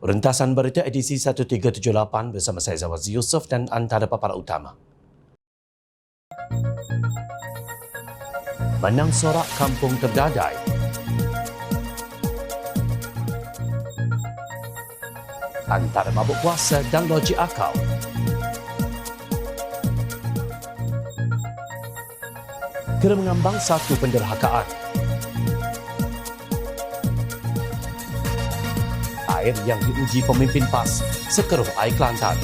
Rentasan berita edisi 1378 bersama saya Zawaz Yusof dan antara paparan utama. Menang sorak kampung tergadai. Antara mabuk kuasa dan logik akal. Kena mengambang satu penderhakaan. Air yang diuji pemimpin PAS sekeruh air Kelantan.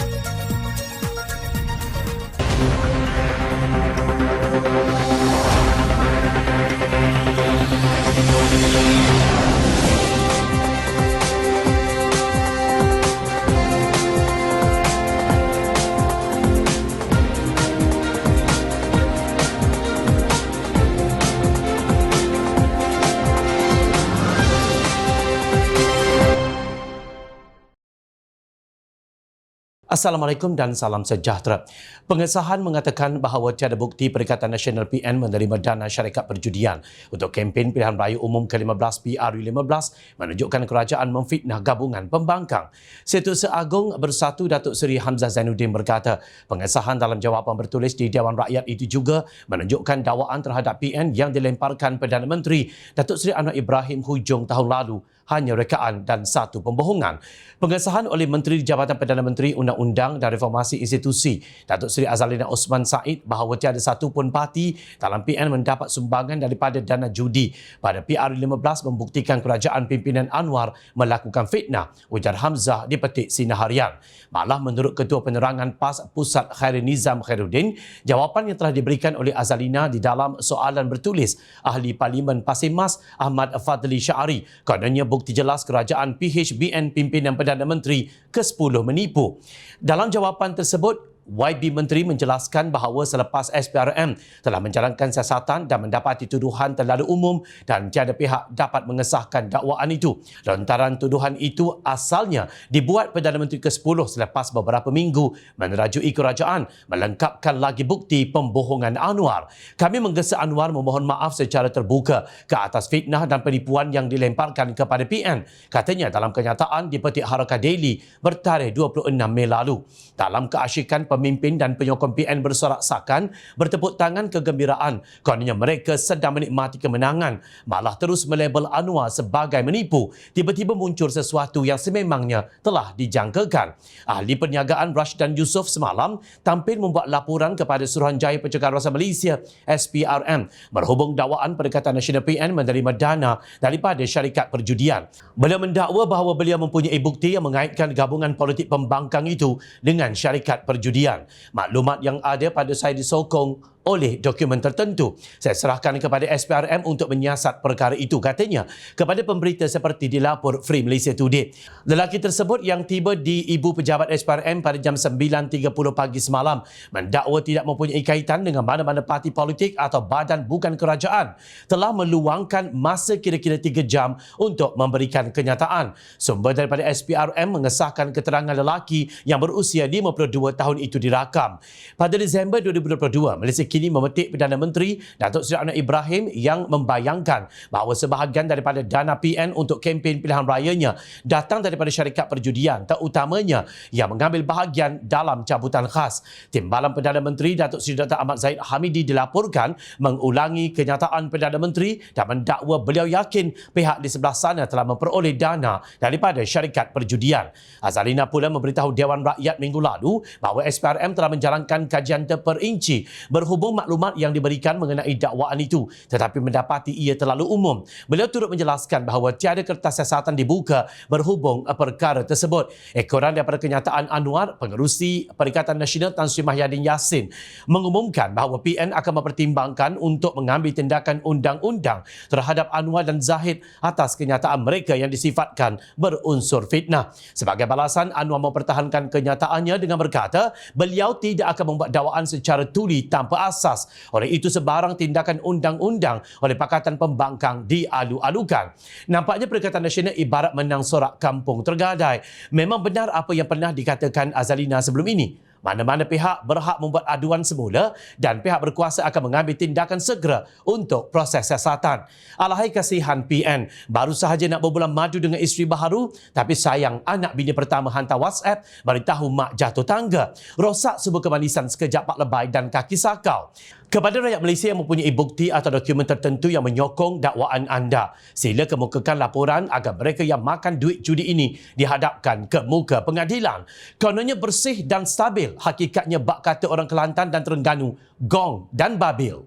Assalamualaikum dan salam sejahtera. Pengesahan mengatakan bahawa tiada bukti Perikatan Nasional PN menerima dana syarikat perjudian untuk kempen pilihan raya umum ke-15 PRU15 menunjukkan kerajaan memfitnah gabungan pembangkang. Setiausaha Agung Bersatu Datuk Seri Hamzah Zainuddin berkata, pengesahan dalam jawapan bertulis di Dewan Rakyat itu juga menunjukkan dakwaan terhadap PN yang dilemparkan Perdana Menteri Datuk Seri Anwar Ibrahim hujung tahun lalu hanya rekaan dan satu pembohongan. Pengesahan oleh Menteri Jabatan Perdana Menteri Undang-Undang dan Reformasi Institusi Datuk Seri Azalina Osman Said bahawa tiada satu pun parti dalam PN mendapat sumbangan daripada dana judi pada PR15 membuktikan kerajaan pimpinan Anwar melakukan fitnah, ujar Hamzah di petik Sinar Harian. Malah menurut Ketua Penerangan PAS Pusat Khairul Nizam Khairuddin, jawapan yang telah diberikan oleh Azalina di dalam soalan bertulis Ahli Parlimen Pasir Mas Ahmad Fadli Syari kononnya bukti jelas kerajaan PHBN pimpinan Perdana Menteri ke-10 menipu. Dalam jawapan tersebut, YB Menteri menjelaskan bahawa selepas SPRM telah menjalankan siasatan dan mendapati tuduhan terlalu umum dan tiada pihak dapat mengesahkan dakwaan itu. Lontaran tuduhan itu asalnya dibuat Perdana Menteri ke-10 selepas beberapa minggu menerajui kerajaan melengkapkan lagi bukti pembohongan Anwar. Kami menggesa Anwar memohon maaf secara terbuka ke atas fitnah dan penipuan yang dilemparkan kepada PN. Katanya dalam kenyataan di petik Harakah Daily bertarikh 26 Mei lalu. Dalam keasyikan pemimpin dan penyokong PN bersorak-sakan bertepuk tangan kegembiraan kononnya mereka sedang menikmati kemenangan, malah terus melabel Anwar sebagai menipu. Tiba-tiba muncul sesuatu yang sememangnya telah dijangkakan. Ahli Perniagaan Rashdan Yusof semalam tampil membuat laporan kepada Suruhanjaya Pencegahan Rasuah Malaysia SPRM berhubung dakwaan Perikatan Nasional PN menerima dana daripada syarikat perjudian. Beliau mendakwa bahawa beliau mempunyai bukti yang mengaitkan gabungan politik pembangkang itu dengan syarikat perjudian. Maklumat yang ada pada saya disokong oleh dokumen tertentu. Saya serahkan kepada SPRM untuk menyiasat perkara itu, katanya kepada pemberita seperti dilapor Free Malaysia Today. Lelaki tersebut yang tiba di Ibu Pejabat SPRM pada jam 9.30 pagi semalam mendakwa tidak mempunyai kaitan dengan mana-mana parti politik atau badan bukan kerajaan, telah meluangkan masa kira-kira 3 jam untuk memberikan kenyataan. Sumber daripada SPRM mengesahkan keterangan lelaki yang berusia 52 tahun itu dirakam. Pada Disember 2022, Malaysia kini memetik Perdana Menteri Datuk Seri Anwar Ibrahim yang membayangkan bahawa sebahagian daripada dana PN untuk kempen pilihan rayanya datang daripada syarikat perjudian, terutamanya yang mengambil bahagian dalam cabutan khas. Timbalan Perdana Menteri Datuk Seri Dr. Ahmad Zahid Hamidi dilaporkan mengulangi kenyataan Perdana Menteri dan mendakwa beliau yakin pihak di sebelah sana telah memperoleh dana daripada syarikat perjudian. Azalina pula memberitahu Dewan Rakyat minggu lalu bahawa SPRM telah menjalankan kajian terperinci berhubung maklumat yang diberikan mengenai dakwaan itu tetapi mendapati ia terlalu umum. Beliau turut menjelaskan bahawa tiada kertas siasatan dibuka berhubung perkara tersebut. Ekoran daripada kenyataan Anwar, Pengerusi Perikatan Nasional Tan Sri Mahyadin Yassin mengumumkan bahawa PN akan mempertimbangkan untuk mengambil tindakan undang-undang terhadap Anwar dan Zahid atas kenyataan mereka yang disifatkan berunsur fitnah. Sebagai balasan, Anwar mempertahankan kenyataannya dengan berkata beliau tidak akan membuat dakwaan secara tuli tanpa asas. Oleh itu sebarang tindakan undang-undang oleh Pakatan Pembangkang dialu-alukan. Nampaknya Perikatan Nasional ibarat menang sorak kampung tergadai. Memang benar apa yang pernah dikatakan Azalina sebelum ini. Mana-mana pihak berhak membuat aduan semula dan pihak berkuasa akan mengambil tindakan segera untuk proses siasatan. Alahai kasihan PN, baru sahaja nak berbulan madu dengan isteri baharu, tapi sayang anak bini pertama hantar WhatsApp beritahu mak jatuh tangga. Rosak sebuah kemanisan sekejap pak lebay dan kaki sakau. Kepada rakyat Malaysia yang mempunyai bukti atau dokumen tertentu yang menyokong dakwaan anda, sila kemukakan laporan agar mereka yang makan duit judi ini dihadapkan ke muka pengadilan. Kononnya bersih dan stabil, hakikatnya bak kata orang Kelantan dan Terengganu, gong dan babil.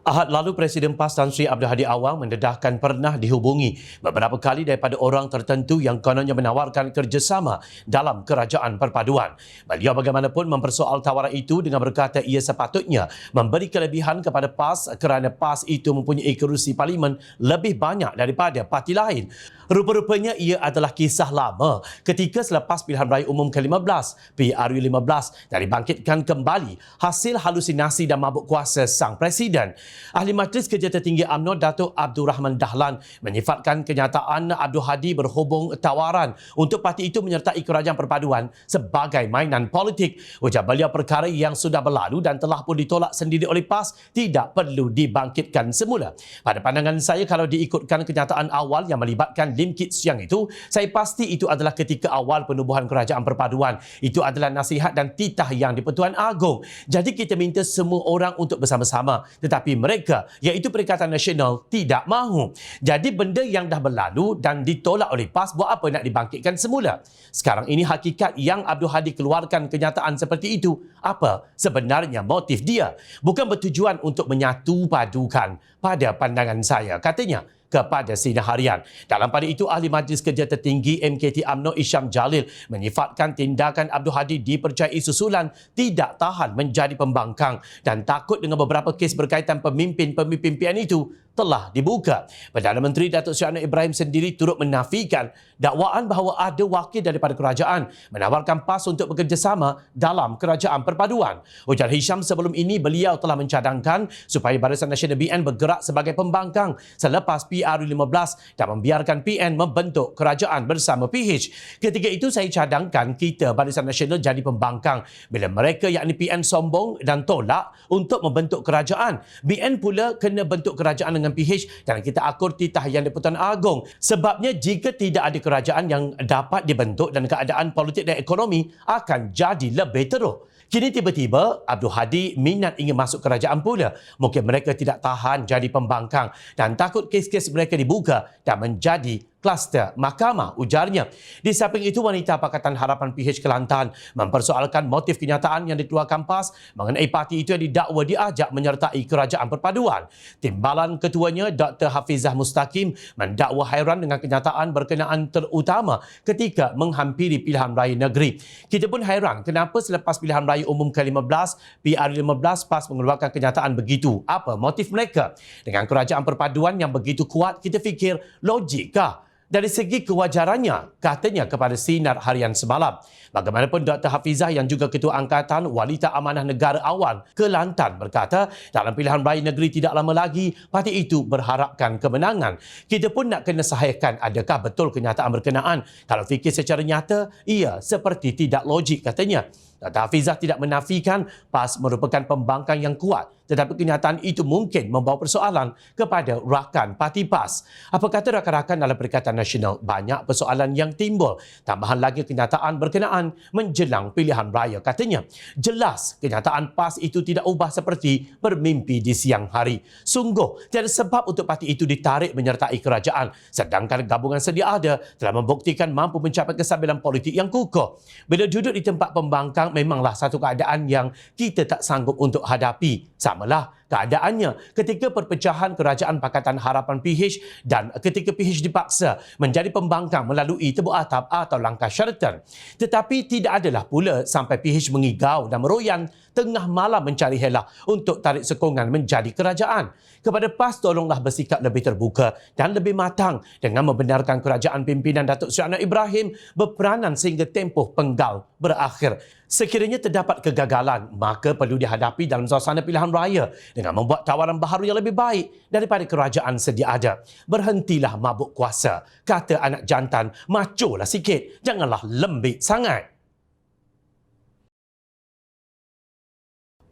Ahad lalu, Presiden PAS Tan Sri Abdul Hadi Awang mendedahkan pernah dihubungi beberapa kali daripada orang tertentu yang kononnya menawarkan kerjasama dalam kerajaan perpaduan. Beliau bagaimanapun mempersoal tawaran itu dengan berkata ia sepatutnya memberi kelebihan kepada PAS kerana PAS itu mempunyai kerusi parlimen lebih banyak daripada parti lain. Rupa-rupanya ia adalah kisah lama ketika selepas pilihan raya umum ke-15, PRU15, dan dibangkitkan kembali hasil halusinasi dan mabuk kuasa sang Presiden. Ahli Majlis Kerja Tertinggi UMNO Datuk Abdul Rahman Dahlan menyifatkan kenyataan Abdul Hadi berhubung tawaran untuk parti itu menyertai kerajaan perpaduan sebagai mainan politik. Ujar beliau perkara yang sudah berlalu dan telah pun ditolak sendiri oleh PAS tidak perlu dibangkitkan semula. Pada pandangan saya, kalau diikutkan kenyataan awal yang melibatkan Lim Kit Siang itu, saya pasti itu adalah ketika awal penubuhan kerajaan perpaduan. Itu adalah nasihat dan titah yang di-Pertuan Agong. Jadi kita minta semua orang untuk bersama-sama. Tetapi mereka, iaitu Perikatan Nasional, tidak mahu. Jadi benda yang dah berlalu dan ditolak oleh PAS, buat apa nak dibangkitkan semula? Sekarang ini hakikat yang Abdul Hadi keluarkan kenyataan seperti itu. Apa sebenarnya motif dia? Bukan bertujuan untuk menyatu padukan pada pandangan saya, katanya kepada Sinar Harian. Dalam pada itu, Ahli Majlis Kerja Tertinggi MKT UMNO Isham Jalil menyifatkan tindakan Abdul Hadi dipercayai susulan tidak tahan menjadi pembangkang dan takut dengan beberapa kes berkaitan pemimpin-pemimpin PN itu telah dibuka. Perdana Menteri Datuk Seri Anwar Ibrahim sendiri turut menafikan dakwaan bahawa ada wakil daripada kerajaan menawarkan PAS untuk bekerjasama dalam kerajaan perpaduan. Ujar Hisham, sebelum ini beliau telah mencadangkan supaya Barisan Nasional BN bergerak sebagai pembangkang selepas PRU15 dan membiarkan PN membentuk kerajaan bersama PH. Ketika itu saya cadangkan kita Barisan Nasional jadi pembangkang bila mereka yakni PN sombong dan tolak untuk membentuk kerajaan. BN pula kena bentuk kerajaan dengan PH dan kita akur titah yang di-Pertuan Agong. Sebabnya jika tidak ada kerajaan yang dapat dibentuk dan keadaan politik dan ekonomi akan jadi lebih teruk. Kini tiba-tiba Abdul Hadi minat ingin masuk kerajaan pula. Mungkin mereka tidak tahan jadi pembangkang dan takut kes-kes mereka dibuka dan menjadi kluster mahkamah, ujarnya. Di samping itu, wanita Pakatan Harapan PH Kelantan mempersoalkan motif kenyataan yang dikeluarkan PAS mengenai parti itu yang didakwa diajak menyertai kerajaan perpaduan. Timbalan ketuanya Dr. Hafizah Mustaqim mendakwa hairan dengan kenyataan berkenaan terutama ketika menghampiri pilihan raya negeri. Kita pun hairan kenapa selepas pilihan raya umum ke-15, PR15, PAS mengeluarkan kenyataan begitu. Apa motif mereka? Dengan kerajaan perpaduan yang begitu kuat, kita fikir logikkah? Dari segi kewajarannya, katanya kepada Sinar Harian semalam. Bagaimanapun, Dr. Hafizah yang juga Ketua Angkatan Wanita Amanah Negara Awal Kelantan berkata, dalam pilihan raya negeri tidak lama lagi, parti itu berharapkan kemenangan. Kita pun nak kena sahihkan adakah betul kenyataan berkenaan. Kalau fikir secara nyata, ia seperti tidak logik, katanya. Dr. Hafizah tidak menafikan PAS merupakan pembangkang yang kuat, tetapi kenyataan itu mungkin membawa persoalan kepada rakan parti PAS. Apa kata rakan-rakan dalam Perikatan Nasional? Banyak persoalan yang timbul. Tambahan lagi kenyataan berkenaan menjelang pilihan raya, katanya. Jelas kenyataan PAS itu tidak ubah seperti bermimpi di siang hari. Sungguh tiada sebab untuk parti itu ditarik menyertai kerajaan, sedangkan gabungan sedia ada telah membuktikan mampu mencapai kestabilan politik yang kukuh. Bila duduk di tempat pembangkang, memanglah satu keadaan yang kita tak sanggup untuk hadapi. Samalah keadaannya ketika perpecahan kerajaan Pakatan Harapan PH dan ketika PH dipaksa menjadi pembangkang melalui tebuk atap atau langkah Sheraton. Tetapi tidak adalah pula sampai PH mengigau dan meroyan tengah malam mencari helah untuk tarik sokongan menjadi kerajaan. Kepada PAS, tolonglah bersikap lebih terbuka dan lebih matang dengan membenarkan kerajaan pimpinan Datuk Seri Anwar Ibrahim berperanan sehingga tempoh penggal berakhir. Sekiranya terdapat kegagalan, maka perlu dihadapi dalam suasana pilihan raya dengan membuat tawaran baharu yang lebih baik daripada kerajaan sedia ada. Berhentilah mabuk kuasa. Kata anak jantan, macolah sikit. Janganlah lembik sangat.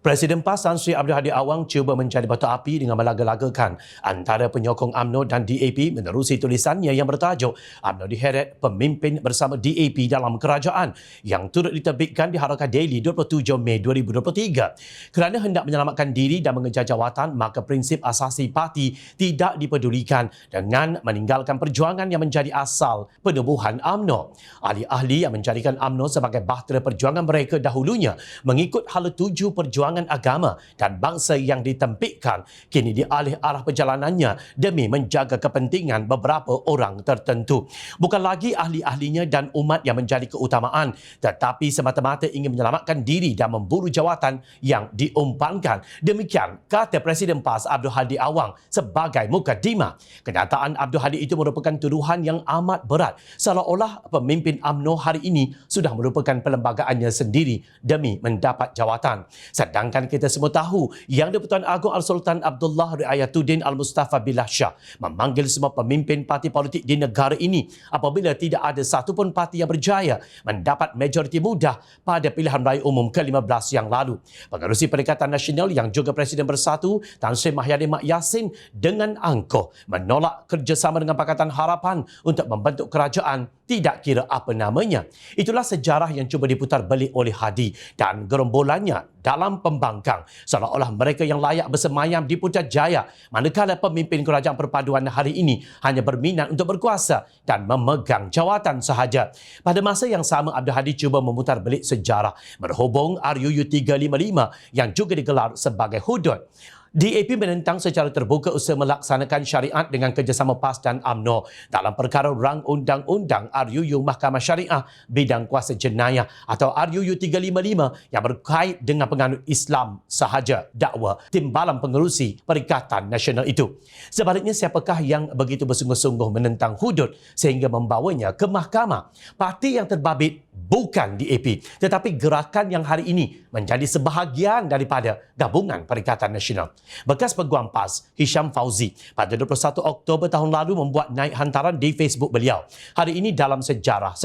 Presiden PAS Tan Sri Abdul Hadi Awang cuba mencari batu api dengan melaga-lagakan antara penyokong UMNO dan DAP menerusi tulisannya yang bertajuk UMNO diheret pemimpin bersama DAP dalam kerajaan yang turut diterbitkan di Harakah Daily 27 Mei 2023. Kerana hendak menyelamatkan diri dan mengejar jawatan, maka prinsip asasi parti tidak dipedulikan dengan meninggalkan perjuangan yang menjadi asal penubuhan UMNO. Ahli-ahli yang menjadikan UMNO sebagai bahtera perjuangan mereka dahulunya mengikut hala tuju perjuangan agama dan bangsa yang ditempikkan kini dialih arah perjalanannya demi menjaga kepentingan beberapa orang tertentu. Bukan lagi ahli-ahlinya dan umat yang menjadi keutamaan, tetapi semata-mata ingin menyelamatkan diri dan memburu jawatan yang diumpankan. Demikian kata Presiden PAS Abdul Hadi Awang sebagai mukadimah. Kenyataan Abdul Hadi itu merupakan tuduhan yang amat berat, seolah-olah pemimpin UMNO hari ini sudah merupakan perlembagaannya sendiri demi mendapat jawatan. Sedangkan kita semua tahu yang di-Pertuan Agong Al-Sultan Abdullah Riayatuddin Al-Mustafa Billah Shah memanggil semua pemimpin parti politik di negara ini apabila tidak ada satu pun parti yang berjaya mendapat majoriti mudah pada pilihan raya umum ke-15 yang lalu. Pengerusi Perikatan Nasional yang juga Presiden Bersatu Tan Sri Mahyadin Mak Yassin dengan angkuh menolak kerjasama dengan Pakatan Harapan untuk membentuk kerajaan tidak kira apa namanya. Itulah sejarah yang cuba diputar balik oleh Hadi dan gerombolannya dalam pembangkang seolah-olah mereka yang layak bersemayam di Putrajaya, manakala pemimpin kerajaan perpaduan hari ini hanya berminat untuk berkuasa dan memegang jawatan sahaja. Pada masa yang sama, Abdul Hadi cuba memutar balik sejarah berhubung RUU 355 yang juga digelar sebagai hudud. DAP menentang secara terbuka usaha melaksanakan syariat dengan kerjasama PAS dan UMNO dalam perkara rang undang-undang RUU Mahkamah Syariah Bidang Kuasa Jenayah atau RUU 355 yang berkait dengan penganut Islam sahaja, dakwa timbalan pengerusi Perikatan Nasional itu. Sebaliknya, siapakah yang begitu bersungguh-sungguh menentang hudud sehingga membawanya ke mahkamah? Parti yang terbabit bukan DAP, tetapi gerakan yang hari ini menjadi sebahagian daripada Gabungan Perikatan Nasional. Bekas Peguam PAS Hisham Fauzi pada 21 Oktober tahun lalu membuat naik hantaran di Facebook beliau. Hari ini dalam sejarah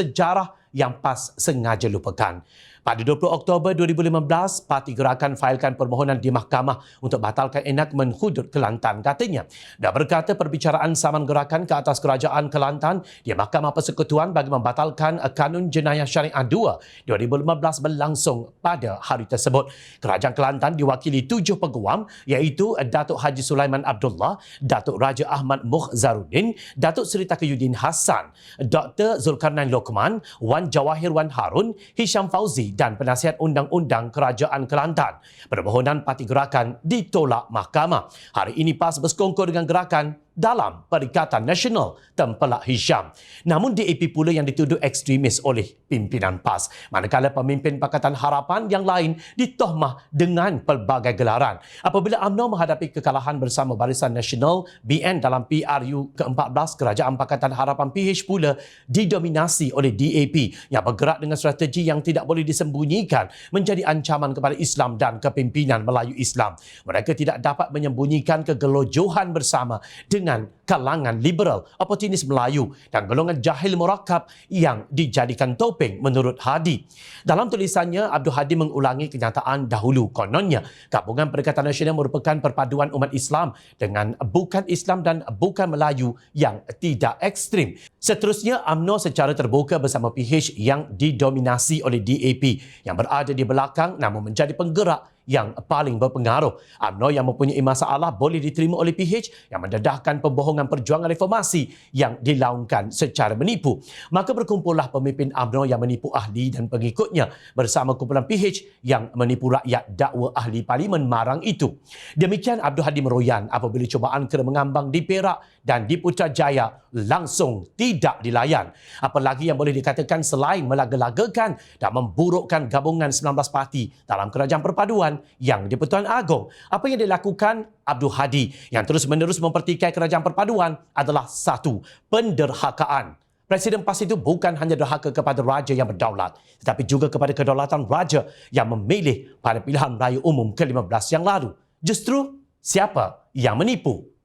yang PAS sengaja lupakan. Pada 20 Oktober 2015, Parti Gerakan failkan permohonan di mahkamah untuk batalkan enakmen hudud Kelantan, katanya. Dan berkata perbicaraan saman gerakan ke atas kerajaan Kelantan di Mahkamah Persekutuan bagi membatalkan Kanun Jenayah Syariah 2 2015 berlangsung pada hari tersebut. Kerajaan Kelantan diwakili 7 peguam iaitu Datuk Haji Sulaiman Abdullah, Datuk Raja Ahmad Mukhzaruddin, Datuk Seri Taqiyuddin Hassan, Dr. Zulkarnain Lokman, Wan Jawahir Wan Harun, Hisham Fauzi dan penasihat undang-undang Kerajaan Kelantan. Permohonan Parti Gerakan ditolak mahkamah. Hari ini PAS bersekongkol dengan gerakan dalam Perikatan Nasional tempelak Hisham. Namun DAP pula yang dituduh ekstremis oleh pimpinan PAS, manakala pemimpin Pakatan Harapan yang lain ditohmah dengan pelbagai gelaran. Apabila UMNO menghadapi kekalahan bersama Barisan Nasional BN dalam PRU ke-14, Kerajaan Pakatan Harapan PH pula didominasi oleh DAP yang bergerak dengan strategi yang tidak boleh disembunyikan menjadi ancaman kepada Islam dan kepimpinan Melayu Islam. Mereka tidak dapat menyembunyikan kegelojohan bersama dengan kalangan liberal, oportunis Melayu dan golongan jahil murakkab yang dijadikan topeng menurut Hadi. Dalam tulisannya, Abdul Hadi mengulangi kenyataan dahulu. Kononnya, Gabungan Perikatan Nasional merupakan perpaduan umat Islam dengan bukan Islam dan bukan Melayu yang tidak ekstrim. Seterusnya, UMNO secara terbuka bersama PH yang didominasi oleh DAP yang berada di belakang namun menjadi penggerak yang paling berpengaruh. UMNO yang mempunyai masalah boleh diterima oleh PH yang mendedahkan pembohongan perjuangan reformasi yang dilaungkan secara menipu. Maka berkumpullah pemimpin UMNO yang menipu ahli dan pengikutnya bersama kumpulan PH yang menipu rakyat dakwa ahli parlimen marang itu. Demikian Abdul Hadi meroyan apabila cubaan kena mengambang di Perak dan di Putrajaya langsung tidak dilayan. Apalagi yang boleh dikatakan selain melaga-lagakan dan memburukkan gabungan 19 parti dalam kerajaan perpaduan yang di-Pertuan Agong. Apa yang dilakukan Abdul Hadi yang terus-menerus mempertikai kerajaan perpaduan adalah satu, penderhakaan. Presiden PAS itu bukan hanya derhaka kepada raja yang berdaulat, tetapi juga kepada kedaulatan raja yang memilih pada pilihan raya umum ke-15 yang lalu. Justru siapa yang menipu?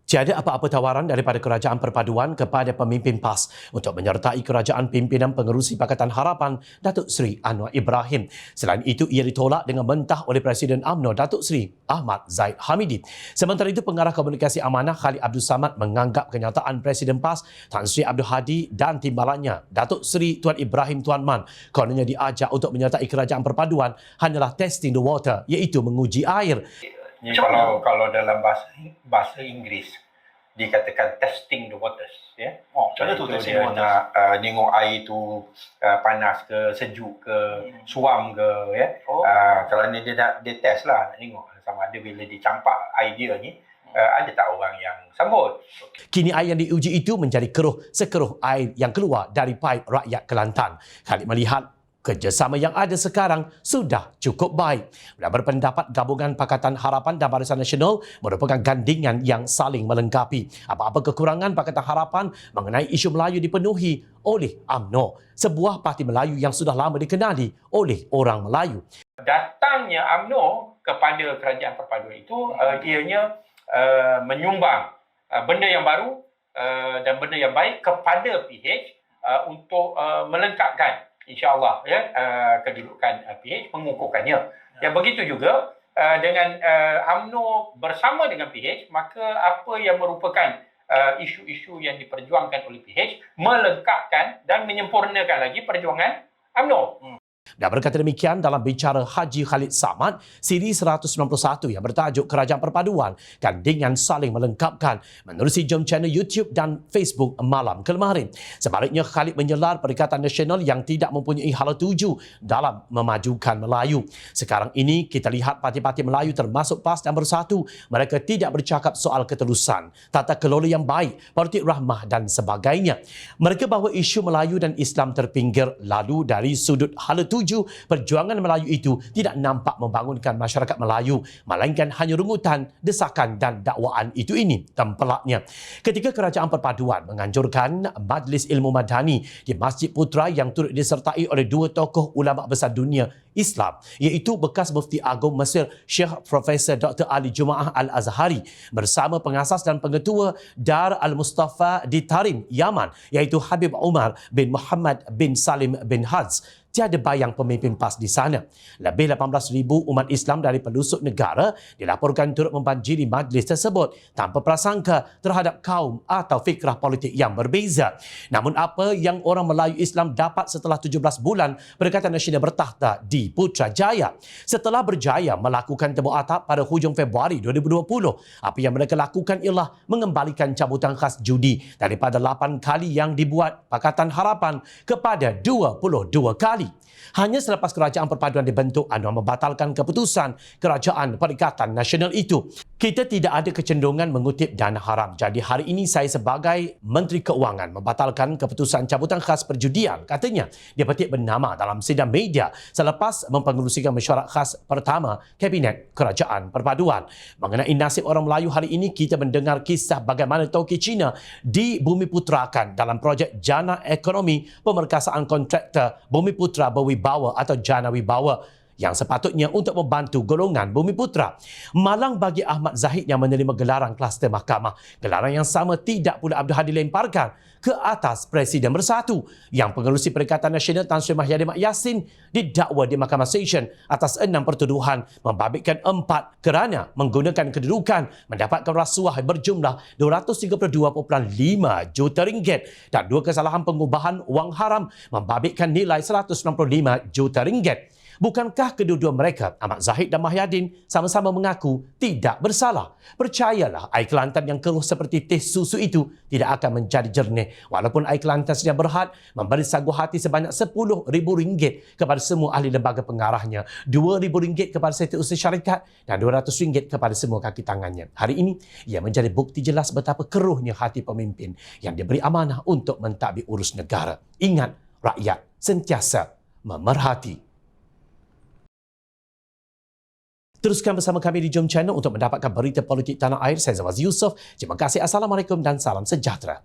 Tiada apa-apa tawaran daripada Kerajaan Perpaduan kepada pemimpin PAS untuk menyertai kerajaan pimpinan pengerusi Pakatan Harapan Datuk Seri Anwar Ibrahim. Selain itu, ia ditolak dengan mentah oleh Presiden UMNO Datuk Seri Ahmad Zahid Hamidi. Sementara itu, Pengarah Komunikasi Amanah Khalid Abdul Samad menganggap kenyataan Presiden PAS Tan Sri Abdul Hadi dan timbalannya Datuk Seri Tuan Ibrahim Tuan Man kononnya diajak untuk menyertai Kerajaan Perpaduan hanyalah testing the water, iaitu menguji air. Kalau dalam bahasa Inggeris dikatakan testing the waters, ya. Macam tu testing dia the waters. nak tengok air tu panas ke, sejuk ke, suam ke, ya. Kalau ni dia test lah, nak tengok sama ada bila dicampak air dia ni ada tak orang yang sambut. Kini air yang diuji itu menjadi keruh sekeruh air yang keluar dari paip rakyat Kelantan. Khalid melihat kerjasama yang ada sekarang sudah cukup baik. Dan berpendapat Gabungan Pakatan Harapan dan Barisan Nasional merupakan gandingan yang saling melengkapi. Apa-apa kekurangan Pakatan Harapan mengenai isu Melayu dipenuhi oleh UMNO, sebuah parti Melayu yang sudah lama dikenali oleh orang Melayu. Datangnya UMNO kepada Kerajaan Perpaduan itu ianya menyumbang benda yang baru dan benda yang baik kepada PH untuk melengkapkan InsyaAllah kedudukan PH, mengukuhkannya. Dan begitu juga dengan UMNO bersama dengan PH, maka apa yang merupakan isu-isu yang diperjuangkan oleh PH melengkapkan dan menyempurnakan lagi perjuangan UMNO. Dan berkata demikian dalam bicara Haji Khalid Samad, siri 191 yang bertajuk Kerajaan Perpaduan, gandingan saling melengkapkan, menerusi jom channel YouTube dan Facebook malam kemarin. Sebaliknya, Khalid menyelar Perikatan Nasional yang tidak mempunyai hala tuju dalam memajukan Melayu. Sekarang ini, kita lihat parti-parti Melayu termasuk PAS dan Bersatu, mereka tidak bercakap soal keterusan, tata kelola yang baik, politik rahmah dan sebagainya. Mereka bahawa isu Melayu dan Islam terpinggir, lalu dari sudut hala tuju, perjuangan Melayu itu tidak nampak membangunkan masyarakat Melayu, melainkan hanya rungutan, desakan dan dakwaan itu ini tempelaknya. Ketika Kerajaan Perpaduan menganjurkan Majlis Ilmu Madani di Masjid Putra yang turut disertai oleh dua tokoh ulama besar dunia Islam, iaitu bekas Mufti Agong Mesir Syekh Profesor Dr. Ali Jumaah Al-Azhari bersama pengasas dan pengetua Dar Al-Mustafa di Tarim, Yaman, iaitu Habib Umar bin Muhammad bin Salim bin Haz. Tiada bayang pemimpin PAS di sana. Lebih 18,000 umat Islam dari pelosok negara dilaporkan turut membanjiri majlis tersebut tanpa prasangka terhadap kaum atau fikrah politik yang berbeza. Namun apa yang orang Melayu Islam dapat setelah 17 bulan Perikatan Nasional bertakhta di Putrajaya? Setelah berjaya melakukan temu atap pada hujung Februari 2020, apa yang mereka lakukan ialah mengembalikan cabutan khas judi daripada 8 kali yang dibuat Pakatan Harapan kepada 22 kali. Hanya selepas Kerajaan Perpaduan dibentuk, Anwar membatalkan keputusan Kerajaan Perikatan Nasional itu. Kita tidak ada kecenderungan mengutip dana haram. Jadi hari ini saya sebagai Menteri Keuangan membatalkan keputusan cabutan khas perjudian. Katanya, dia petik bernama dalam sidang media selepas mempengerusikan mesyuarat khas pertama Kabinet Kerajaan Perpaduan. Mengenai nasib orang Melayu hari ini, kita mendengar kisah bagaimana Toki Cina dibumiputerakan dalam projek Jana Ekonomi Pemerkasaan Kontraktor Bumiputra Berwibawa atau Jana Wibawa, yang sepatutnya untuk membantu golongan Bumiputra. Malang bagi Ahmad Zahid yang menerima gelaran kluster mahkamah. Gelaran yang sama tidak pula Abdul Hadi lemparkan ke atas Presiden Bersatu yang pengerusi Perikatan Nasional Tan Sri Mahyadi Mak Yassin didakwa di Mahkamah Session atas 6 pertuduhan, membabitkan 4 kerana menggunakan kedudukan mendapatkan rasuah berjumlah 232.5 juta ringgit dan 2 kesalahan pengubahan wang haram membabitkan nilai 195 juta ringgit. Bukankah kedua-dua mereka, Ahmad Zahid dan Mahyadin, sama-sama mengaku tidak bersalah? Percayalah, air Kelantan yang keruh seperti teh susu itu tidak akan menjadi jernih. Walaupun air Kelantan sedia berhad memberi sagu hati sebanyak RM10,000 kepada semua ahli lembaga pengarahnya, RM2,000 kepada setiausaha syarikat dan RM200 kepada semua kaki tangannya. Hari ini, ia menjadi bukti jelas betapa keruhnya hati pemimpin yang diberi amanah untuk mentadbir urus negara. Ingat, rakyat sentiasa memerhati. Teruskan bersama kami di Jom Channel untuk mendapatkan berita politik tanah air. Saya Zawaz Yusof. Terima kasih. Assalamualaikum dan salam sejahtera.